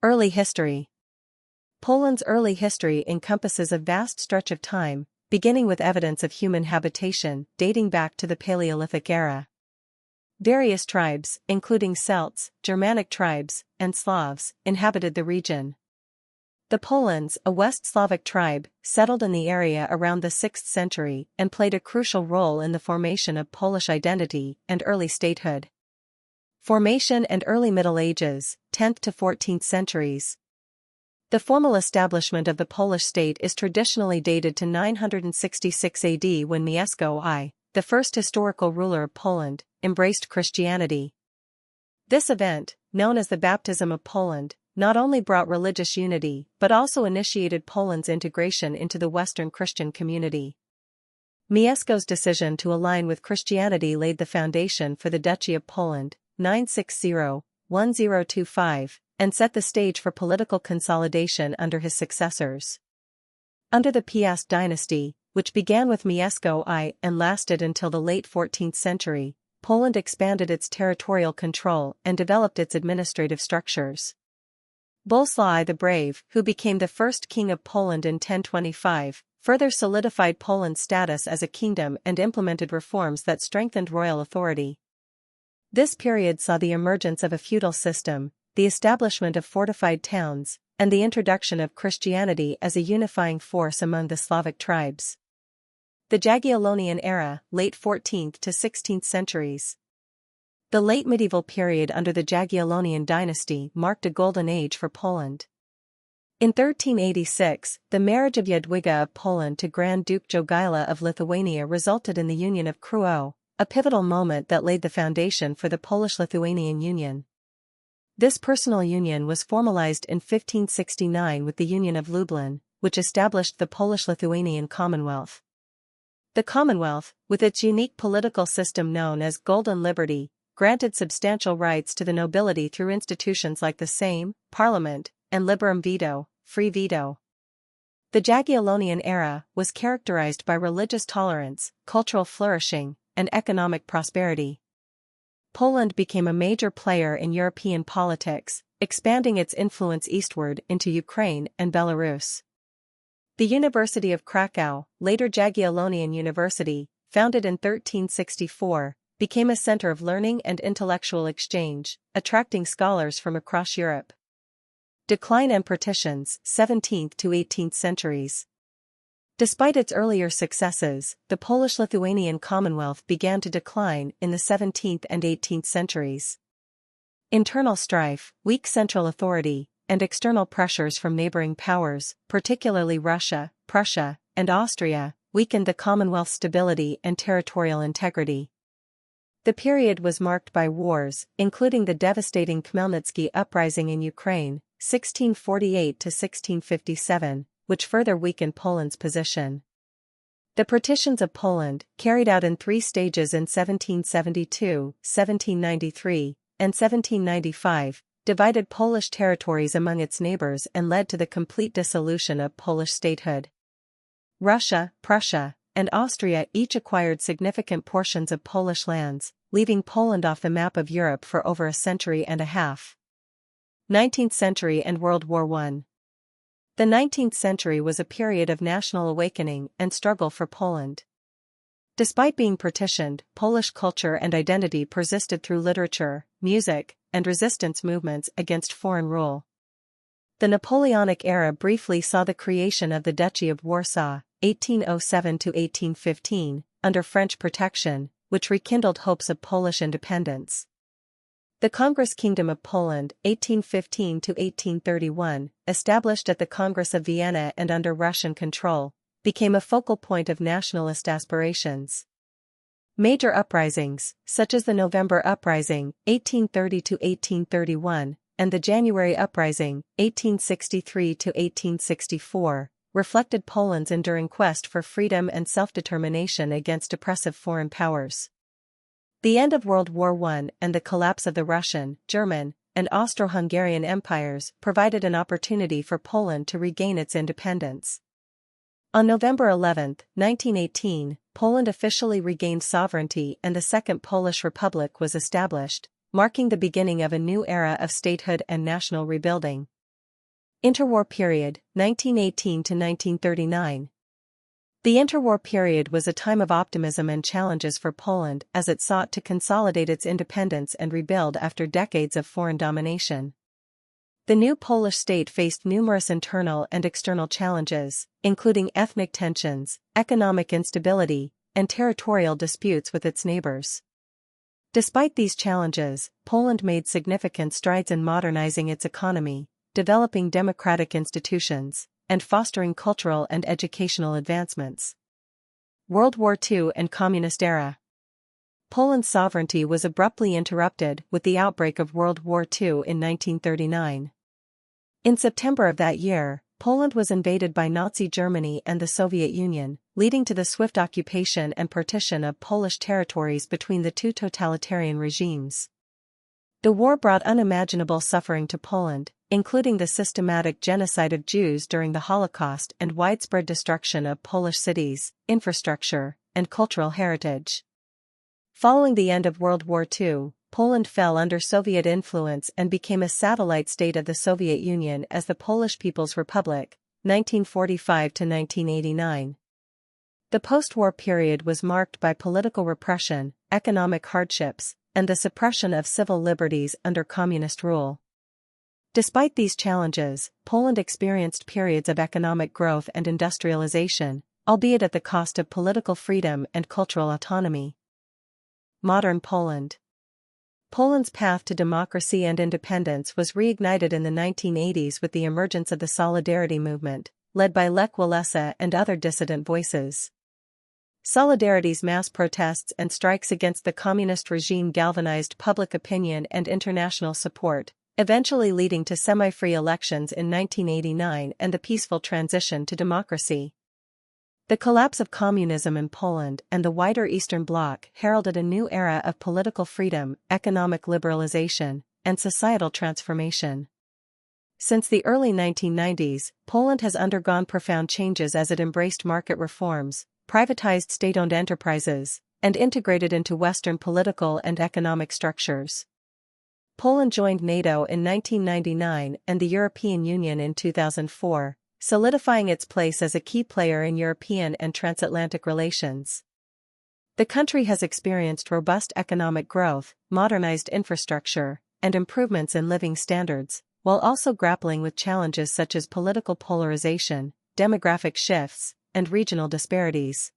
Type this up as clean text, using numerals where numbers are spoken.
Early history. Poland's early history encompasses a vast stretch of time, beginning with evidence of human habitation dating back to the Paleolithic era. Various tribes, including Celts, Germanic tribes, and Slavs, inhabited the region. The Polans, a West Slavic tribe, settled in the area around the 6th century and played a crucial role in the formation of Polish identity and early statehood. Formation and Early Middle Ages, 10th to 14th centuries. The formal establishment of the Polish state is traditionally dated to 966 AD when Mieszko I, the first historical ruler of Poland, embraced Christianity. This event, known as the Baptism of Poland, not only brought religious unity but also initiated Poland's integration into the Western Christian community. Mieszko's decision to align with Christianity laid the foundation for the Duchy of Poland, 960-1025, and set the stage for political consolidation under his successors. Under the Piast dynasty, which began with Mieszko I and lasted until the late 14th century, Poland expanded its territorial control and developed its administrative structures. Bolesław I the Brave, who became the first king of Poland in 1025, further solidified Poland's status as a kingdom and implemented reforms that strengthened royal authority. This period saw the emergence of a feudal system, the establishment of fortified towns, and the introduction of Christianity as a unifying force among the Slavic tribes. The Jagiellonian era, late 14th to 16th centuries. The late medieval period under the Jagiellonian dynasty marked a golden age for Poland. In 1386, the marriage of Jadwiga of Poland to Grand Duke Jogaila of Lithuania resulted in the Union of Krów, a pivotal moment that laid the foundation for the Polish-Lithuanian Union. This personal union was formalized in 1569 with the Union of Lublin, which established the Polish-Lithuanian Commonwealth. The Commonwealth, with its unique political system known as Golden Liberty, granted substantial rights to the nobility through institutions like the Sejm, Parliament, and Liberum Veto, free veto. The Jagiellonian era was characterized by religious tolerance, cultural flourishing, and economic prosperity. Poland became a major player in European politics, expanding its influence eastward into Ukraine and Belarus. The University of Krakow, later Jagiellonian University, founded in 1364, became a center of learning and intellectual exchange, attracting scholars from across Europe. Decline and partitions, 17th to 18th centuries. Despite its earlier successes, the Polish-Lithuanian Commonwealth began to decline in the 17th and 18th centuries. Internal strife, weak central authority, and external pressures from neighboring powers, particularly Russia, Prussia, and Austria, weakened the Commonwealth's stability and territorial integrity. The period was marked by wars, including the devastating Khmelnytsky uprising in Ukraine, 1648 to 1657, which further weakened Poland's position. The partitions of Poland, carried out in 3 stages in 1772, 1793, and 1795, divided Polish territories among its neighbors and led to the complete dissolution of Polish statehood. Russia, Prussia, and Austria each acquired significant portions of Polish lands, leaving Poland off the map of Europe for over a century and a half. 19th century and World War I. The 19th century was a period of national awakening and struggle for Poland. Despite being partitioned, Polish culture and identity persisted through literature, music, and resistance movements against foreign rule. The Napoleonic era briefly saw the creation of the Duchy of Warsaw, 1807 to 1815, under French protection, which rekindled hopes of Polish independence. The Congress Kingdom of Poland, 1815 to 1831, established at the Congress of Vienna and under Russian control, became a focal point of nationalist aspirations. Major uprisings, such as the November Uprising, 1830 to 1831, and the January Uprising, 1863 to 1864, reflected Poland's enduring quest for freedom and self-determination against oppressive foreign powers. The end of World War I and the collapse of the Russian, German, and Austro-Hungarian empires provided an opportunity for Poland to regain its independence. On November 11, 1918, Poland officially regained sovereignty and the Second Polish Republic was established, marking the beginning of a new era of statehood and national rebuilding. Interwar period, 1918 to 1939. The interwar period was a time of optimism and challenges for Poland as it sought to consolidate its independence and rebuild after decades of foreign domination. The new Polish state faced numerous internal and external challenges, including ethnic tensions, economic instability, and territorial disputes with its neighbors. Despite these challenges, Poland made significant strides in modernizing its economy, developing democratic institutions, and fostering cultural and educational advancements. World War II and Communist era. Poland's sovereignty was abruptly interrupted with the outbreak of World War II in 1939. In September of that year, Poland was invaded by Nazi Germany and the Soviet Union, leading to the swift occupation and partition of Polish territories between the two totalitarian regimes. The war brought unimaginable suffering to Poland, including the systematic genocide of Jews during the Holocaust and widespread destruction of Polish cities, infrastructure, and cultural heritage. Following the end of World War II, Poland fell under Soviet influence and became a satellite state of the Soviet Union as the Polish People's Republic, 1945 to 1989. The post-war period was marked by political repression, economic hardships, and the suppression of civil liberties under communist rule. Despite these challenges, Poland experienced periods of economic growth and industrialization, albeit at the cost of political freedom and cultural autonomy. Modern Poland. Poland's path to democracy and independence was reignited in the 1980s with the emergence of the Solidarity movement, led by Lech Walesa and other dissident voices. Solidarity's mass protests and strikes against the communist regime galvanized public opinion and international support, eventually leading to semi-free elections in 1989 and the peaceful transition to democracy. The collapse of communism in Poland and the wider Eastern Bloc heralded a new era of political freedom, economic liberalization, and societal transformation. Since the early 1990s, Poland has undergone profound changes as it embraced market reforms, privatized state-owned enterprises, and integrated into Western political and economic structures. Poland joined NATO in 1999 and the European Union in 2004, solidifying its place as a key player in European and transatlantic relations. The country has experienced robust economic growth, modernized infrastructure, and improvements in living standards, while also grappling with challenges such as political polarization, demographic shifts, and regional disparities.